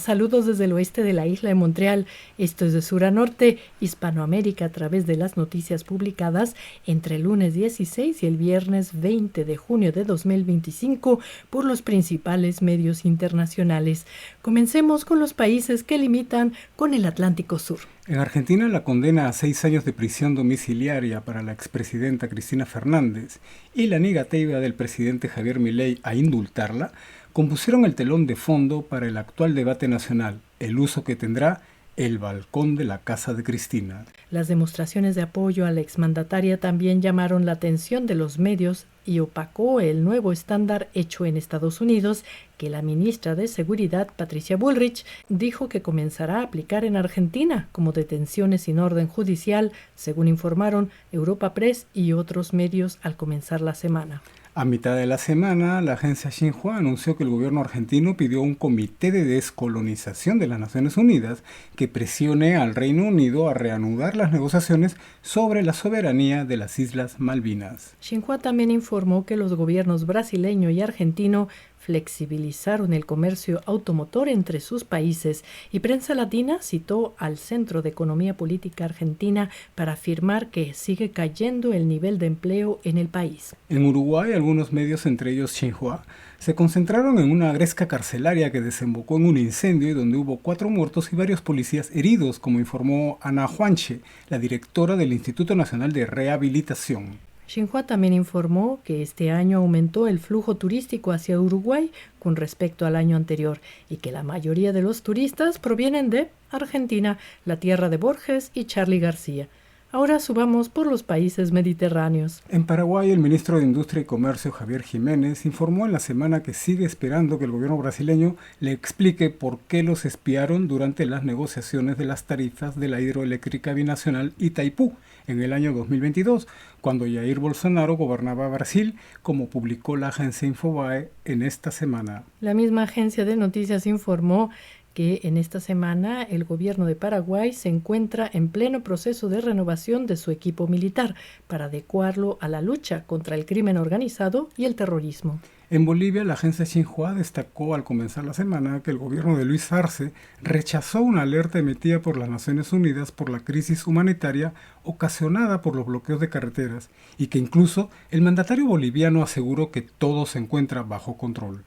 Saludos desde el oeste de la isla de Montreal. Esto es de sur a norte, Hispanoamérica, a través de las noticias publicadas entre el lunes 16 y el viernes 20 de junio de 2025 por los principales medios internacionales. Comencemos con los países que limitan con el Atlántico Sur. En Argentina, la condena a 6 años de prisión domiciliaria para la expresidenta Cristina Fernández y la negativa del presidente Javier Milei a indultarla compusieron el telón de fondo para el actual debate nacional, el uso que tendrá el balcón de la casa de Cristina. Las demostraciones de apoyo a la exmandataria también llamaron la atención de los medios y opacó el nuevo estándar hecho en Estados Unidos que la ministra de Seguridad, Patricia Bullrich, dijo que comenzará a aplicar en Argentina como detenciones sin orden judicial, según informaron Europa Press y otros medios al comenzar la semana. A mitad de la semana, la agencia Xinhua anunció que el gobierno argentino pidió a un comité de descolonización de las Naciones Unidas que presione al Reino Unido a reanudar las negociaciones sobre la soberanía de las Islas Malvinas. Xinhua también informó que los gobiernos brasileño y argentino flexibilizaron el comercio automotor entre sus países y Prensa Latina citó al Centro de Economía Política Argentina para afirmar que sigue cayendo el nivel de empleo en el país. En Uruguay, algunos medios, entre ellos Xinhua, se concentraron en una gresca carcelaria que desembocó en un incendio y donde hubo 4 muertos y varios policías heridos, como informó Ana Juanche, la directora del Instituto Nacional de Rehabilitación. Xinhua también informó que este año aumentó el flujo turístico hacia Uruguay con respecto al año anterior y que la mayoría de los turistas provienen de Argentina, la tierra de Borges y Charly García. Ahora subamos por los países mediterráneos. En Paraguay, el ministro de Industria y Comercio, Javier Jiménez, informó en la semana que sigue esperando que el gobierno brasileño le explique por qué los espiaron durante las negociaciones de las tarifas de la hidroeléctrica binacional Itaipú en el año 2022, cuando Jair Bolsonaro gobernaba Brasil, como publicó la agencia Infobae en esta semana. La misma agencia de noticias informó que en esta semana el gobierno de Paraguay se encuentra en pleno proceso de renovación de su equipo militar para adecuarlo a la lucha contra el crimen organizado y el terrorismo. En Bolivia, la agencia Xinhua destacó al comenzar la semana que el gobierno de Luis Arce rechazó una alerta emitida por las Naciones Unidas por la crisis humanitaria ocasionada por los bloqueos de carreteras y que incluso el mandatario boliviano aseguró que todo se encuentra bajo control.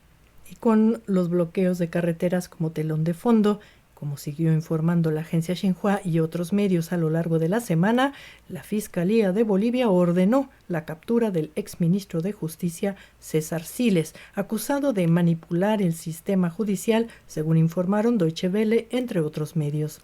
Y con los bloqueos de carreteras como telón de fondo, como siguió informando la agencia Xinhua y otros medios a lo largo de la semana, la Fiscalía de Bolivia ordenó la captura del exministro de Justicia César Siles, acusado de manipular el sistema judicial, según informaron Deutsche Welle, entre otros medios.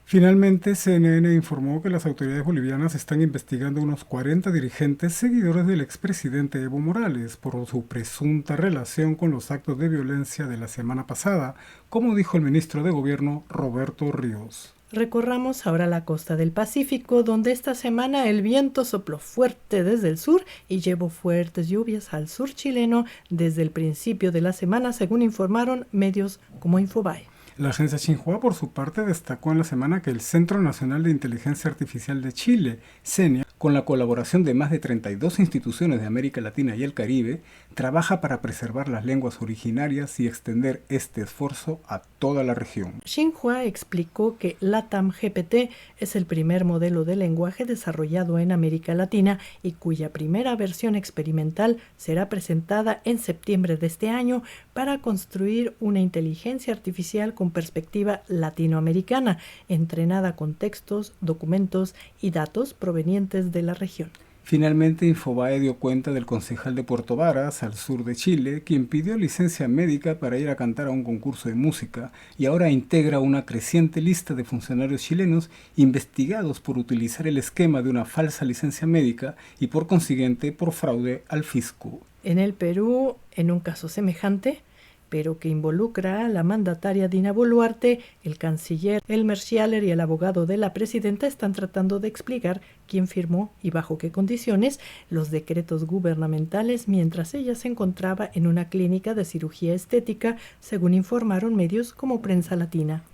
Finalmente, CNN informó que las autoridades bolivianas están investigando a unos 40 dirigentes seguidores del expresidente Evo Morales por su presunta relación con los actos de violencia de la semana pasada, como dijo el ministro de Gobierno Roberto Ríos. Recorramos ahora la costa del Pacífico, donde esta semana el viento sopló fuerte desde el sur y llevó fuertes lluvias al sur chileno desde el principio de la semana, según informaron medios como Infobae. La agencia Xinhua, por su parte, destacó en la semana que el Centro Nacional de Inteligencia Artificial de Chile, CENIA, con la colaboración de más de 32 instituciones de América Latina y el Caribe, trabaja para preservar las lenguas originarias y extender este esfuerzo a toda la región. Xinhua explicó que LATAM GPT es el primer modelo de lenguaje desarrollado en América Latina y cuya primera versión experimental será presentada en septiembre de este año para construir una inteligencia artificial con perspectiva latinoamericana, entrenada con textos, documentos y datos provenientes de la región. Finalmente, Infobae dio cuenta del concejal de Puerto Varas, al sur de Chile, quien pidió licencia médica para ir a cantar a un concurso de música y ahora integra una creciente lista de funcionarios chilenos investigados por utilizar el esquema de una falsa licencia médica y por consiguiente por fraude al fisco. En el Perú, en un caso semejante, pero que involucra a la mandataria Dina Boluarte, el canciller Elmer Schaller y el abogado de la presidenta están tratando de explicar quién firmó y bajo qué condiciones los decretos gubernamentales mientras ella se encontraba en una clínica de cirugía estética, según informaron medios como Prensa Latina.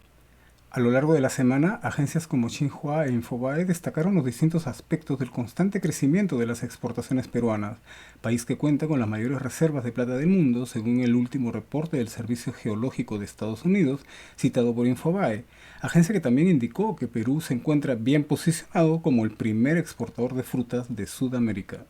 A lo largo de la semana, agencias como Xinhua e Infobae destacaron los distintos aspectos del constante crecimiento de las exportaciones peruanas, país que cuenta con las mayores reservas de plata del mundo, según el último reporte del Servicio Geológico de Estados Unidos, citado por Infobae, agencia que también indicó que Perú se encuentra bien posicionado como el primer exportador de frutas de Sudamérica.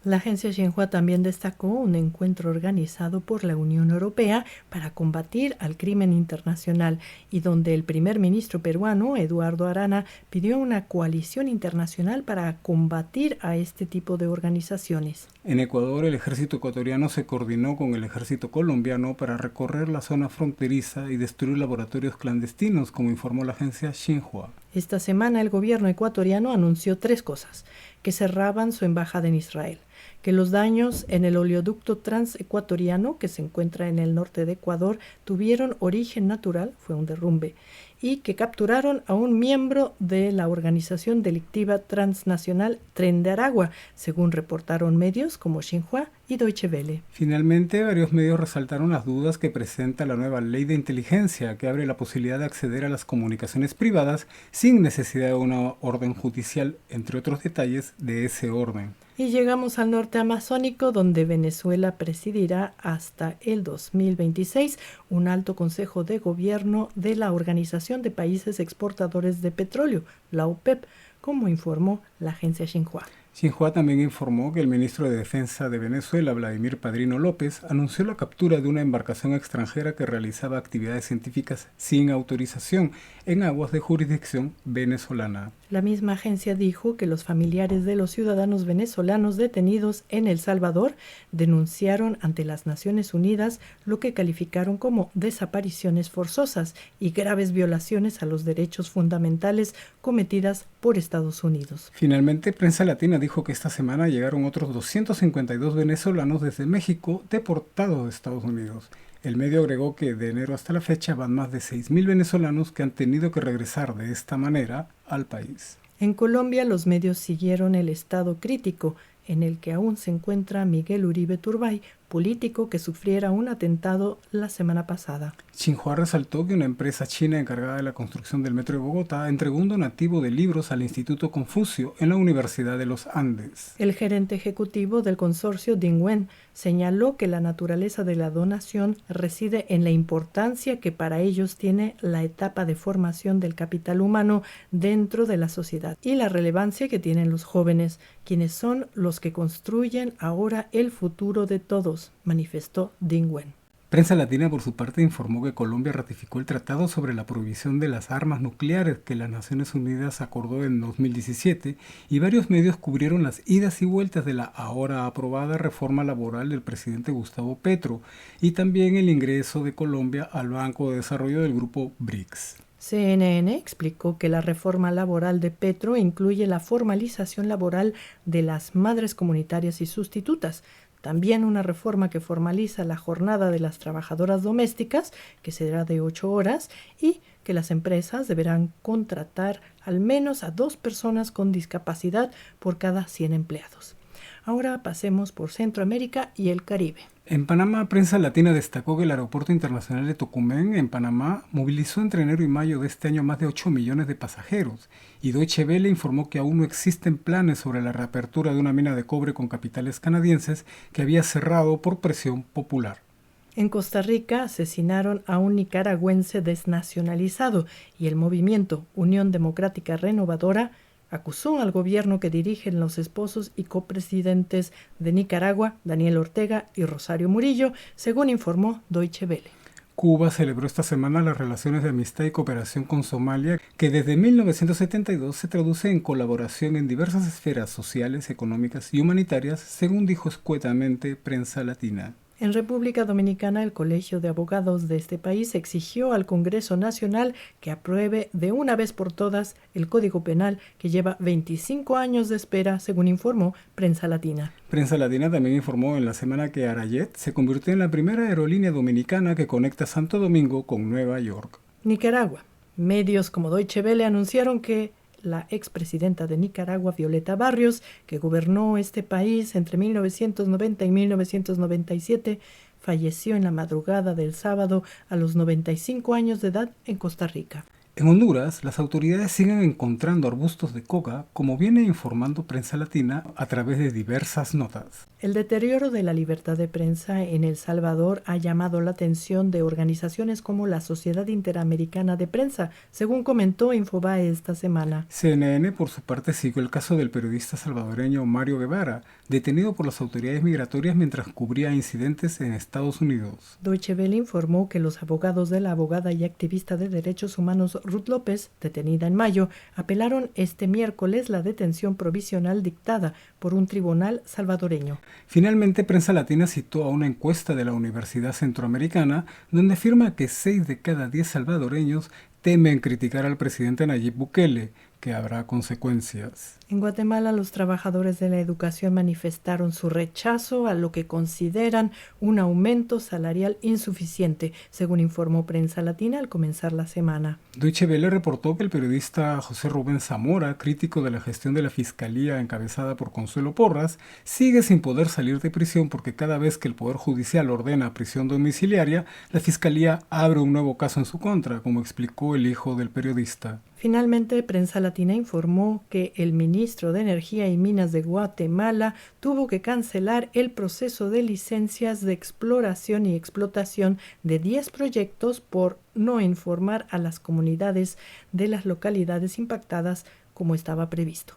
La agencia Xinhua también destacó un encuentro organizado por la Unión Europea para combatir al crimen internacional y donde el primer ministro peruano, Eduardo Arana, pidió una coalición internacional para combatir a este tipo de organizaciones. En Ecuador, el ejército ecuatoriano se coordinó con el ejército colombiano para recorrer la zona fronteriza y destruir laboratorios clandestinos, como informó la agencia Xinhua. Esta semana el gobierno ecuatoriano anunció 3 cosas: que cerraban su embajada en Israel, que los daños en el oleoducto transecuatoriano que se encuentra en el norte de Ecuador tuvieron origen natural, fue un derrumbe, y que capturaron a un miembro de la organización delictiva transnacional Tren de Aragua, según reportaron medios como Xinhua y Deutsche Welle. Finalmente, varios medios resaltaron las dudas que presenta la nueva ley de inteligencia, que abre la posibilidad de acceder a las comunicaciones privadas sin necesidad de una orden judicial, entre otros detalles de ese orden. Y llegamos al norte amazónico, donde Venezuela presidirá hasta el 2026 un alto consejo de gobierno de la Organización de Países Exportadores de Petróleo, la OPEP, como informó la agencia Xinhua. Xinhua también informó que el ministro de Defensa de Venezuela, Vladimir Padrino López, anunció la captura de una embarcación extranjera que realizaba actividades científicas sin autorización en aguas de jurisdicción venezolana. La misma agencia dijo que los familiares de los ciudadanos venezolanos detenidos en El Salvador denunciaron ante las Naciones Unidas lo que calificaron como desapariciones forzosas y graves violaciones a los derechos fundamentales cometidas por Estados Unidos. Finalmente, Prensa Latina dijo que esta semana llegaron otros 252 venezolanos desde México deportados de Estados Unidos. El medio agregó que de enero hasta la fecha van más de 6.000 venezolanos que han tenido que regresar de esta manera al país. En Colombia, los medios siguieron el estado crítico en el que aún se encuentra Miguel Uribe Turbay, político que sufriera un atentado la semana pasada. Xinhua resaltó que una empresa china encargada de la construcción del metro de Bogotá entregó un donativo de libros al Instituto Confucio en la Universidad de los Andes. El gerente ejecutivo del consorcio, Ding Wen, señaló que la naturaleza de la donación reside en la importancia que para ellos tiene la etapa de formación del capital humano dentro de la sociedad y la relevancia que tienen los jóvenes, quienes son los que construyen ahora el futuro de todos, manifestó Ding Wen. Prensa Latina, por su parte, informó que Colombia ratificó el Tratado sobre la Prohibición de las Armas Nucleares que las Naciones Unidas acordó en 2017 y varios medios cubrieron las idas y vueltas de la ahora aprobada reforma laboral del presidente Gustavo Petro y también el ingreso de Colombia al Banco de Desarrollo del Grupo BRICS. CNN explicó que la reforma laboral de Petro incluye la formalización laboral de las madres comunitarias y sustitutas, también una reforma que formaliza la jornada de las trabajadoras domésticas, que será de 8 horas, y que las empresas deberán contratar al menos a 2 personas con discapacidad por cada 100 empleados. Ahora pasemos por Centroamérica y el Caribe. En Panamá, Prensa Latina destacó que el Aeropuerto Internacional de Tocumen, en Panamá, movilizó entre enero y mayo de este año más de 8 millones de pasajeros, y Deutsche Welle informó que aún no existen planes sobre la reapertura de una mina de cobre con capitales canadienses que había cerrado por presión popular. En Costa Rica asesinaron a un nicaragüense desnacionalizado y el movimiento Unión Democrática Renovadora acusó al gobierno que dirigen los esposos y copresidentes de Nicaragua, Daniel Ortega y Rosario Murillo, según informó Deutsche Welle. Cuba celebró esta semana las relaciones de amistad y cooperación con Somalia, que desde 1972 se traduce en colaboración en diversas esferas sociales, económicas y humanitarias, según dijo escuetamente Prensa Latina. En República Dominicana, el Colegio de Abogados de este país exigió al Congreso Nacional que apruebe de una vez por todas el Código Penal, que lleva 25 años de espera, según informó Prensa Latina. Prensa Latina también informó en la semana que Arayet se convirtió en la primera aerolínea dominicana que conecta Santo Domingo con Nueva York. Nicaragua. Medios como Deutsche Welle anunciaron que la expresidenta de Nicaragua, Violeta Barrios, que gobernó este país entre 1990 y 1997, falleció en la madrugada del sábado a los 95 años de edad en Costa Rica. En Honduras, las autoridades siguen encontrando arbustos de coca, como viene informando Prensa Latina a través de diversas notas. El deterioro de la libertad de prensa en El Salvador ha llamado la atención de organizaciones como la Sociedad Interamericana de Prensa, según comentó Infobae esta semana. CNN, por su parte, siguió el caso del periodista salvadoreño Mario Guevara, detenido por las autoridades migratorias mientras cubría incidentes en Estados Unidos. Deutsche Welle informó que los abogados de la abogada y activista de derechos humanos Ruth López, detenida en mayo, apelaron este miércoles la detención provisional dictada por un tribunal salvadoreño. Finalmente, Prensa Latina citó a una encuesta de la Universidad Centroamericana donde afirma que 6 de cada 10 salvadoreños temen criticar al presidente Nayib Bukele, que habrá consecuencias. En Guatemala, los trabajadores de la educación manifestaron su rechazo a lo que consideran un aumento salarial insuficiente, según informó Prensa Latina al comenzar la semana. Deutsche Welle reportó que el periodista José Rubén Zamora, crítico de la gestión de la Fiscalía encabezada por Consuelo Porras, sigue sin poder salir de prisión porque cada vez que el Poder Judicial ordena prisión domiciliaria, la Fiscalía abre un nuevo caso en su contra, como explicó el hijo del periodista. Finalmente, Prensa Latina informó que el ministro de Energía y Minas de Guatemala tuvo que cancelar el proceso de licencias de exploración y explotación de 10 proyectos por no informar a las comunidades de las localidades impactadas como estaba previsto.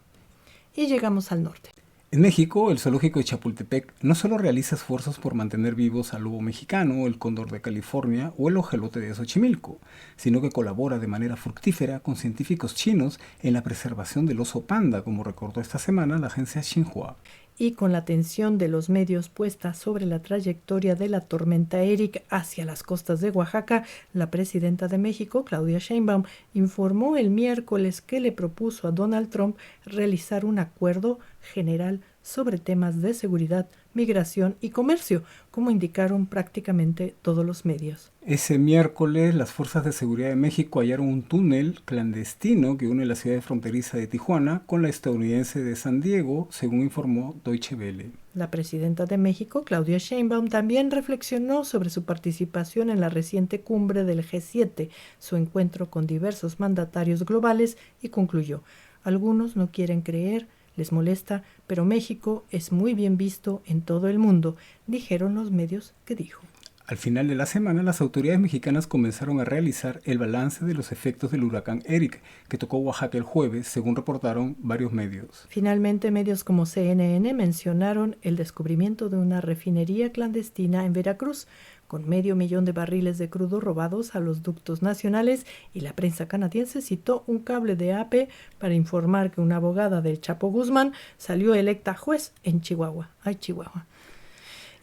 Y llegamos al norte. En México, el zoológico de Chapultepec no solo realiza esfuerzos por mantener vivos al lobo mexicano, el cóndor de California o el ojelote de Xochimilco, sino que colabora de manera fructífera con científicos chinos en la preservación del oso panda, como recordó esta semana la agencia Xinhua. Y con la atención de los medios puesta sobre la trayectoria de la tormenta Eric hacia las costas de Oaxaca, la presidenta de México, Claudia Sheinbaum, informó el miércoles que le propuso a Donald Trump realizar un acuerdo general sobre temas de seguridad, migración y comercio, como indicaron prácticamente todos los medios. Ese miércoles, las fuerzas de seguridad de México hallaron un túnel clandestino que une la ciudad fronteriza de Tijuana con la estadounidense de San Diego, según informó Deutsche Welle. La presidenta de México, Claudia Sheinbaum, también reflexionó sobre su participación en la reciente cumbre del G7, su encuentro con diversos mandatarios globales, y concluyó: algunos no quieren creer, les molesta, pero México es muy bien visto en todo el mundo, dijeron los medios que dijo. Al final de la semana, las autoridades mexicanas comenzaron a realizar el balance de los efectos del huracán Eric, que tocó Oaxaca el jueves, según reportaron varios medios. Finalmente, medios como CNN mencionaron el descubrimiento de una refinería clandestina en Veracruz, con 500,000 de barriles de crudo robados a los ductos nacionales, y la prensa canadiense citó un cable de AP para informar que una abogada del Chapo Guzmán salió electa juez en Chihuahua. ¡Ay, Chihuahua!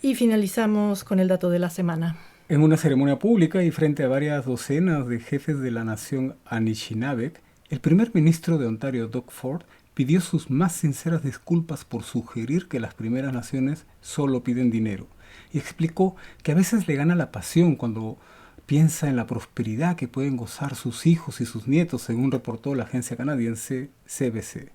Y finalizamos con el dato de la semana. En una ceremonia pública y frente a varias docenas de jefes de la nación Anishinabek, el primer ministro de Ontario, Doug Ford, pidió sus más sinceras disculpas por sugerir que las primeras naciones solo piden dinero, y explicó que a veces le gana la pasión cuando piensa en la prosperidad que pueden gozar sus hijos y sus nietos, según reportó la agencia canadiense CBC.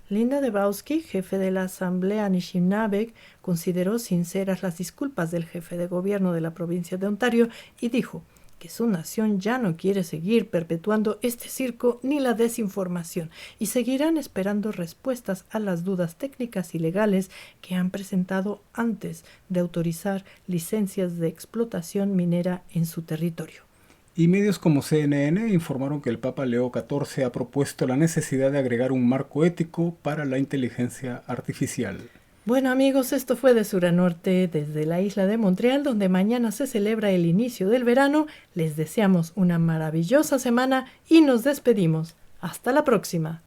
Linda Debowski, jefe de la Asamblea Anishinabek, consideró sinceras las disculpas del jefe de gobierno de la provincia de Ontario y dijo que su nación ya no quiere seguir perpetuando este circo ni la desinformación y seguirán esperando respuestas a las dudas técnicas y legales que han presentado antes de autorizar licencias de explotación minera en su territorio. Y medios como CNN informaron que el Papa Leo XIV ha propuesto la necesidad de agregar un marco ético para la inteligencia artificial. Bueno amigos, esto fue de sur a norte desde la isla de Montreal, donde mañana se celebra el inicio del verano. Les deseamos una maravillosa semana y nos despedimos. Hasta la próxima.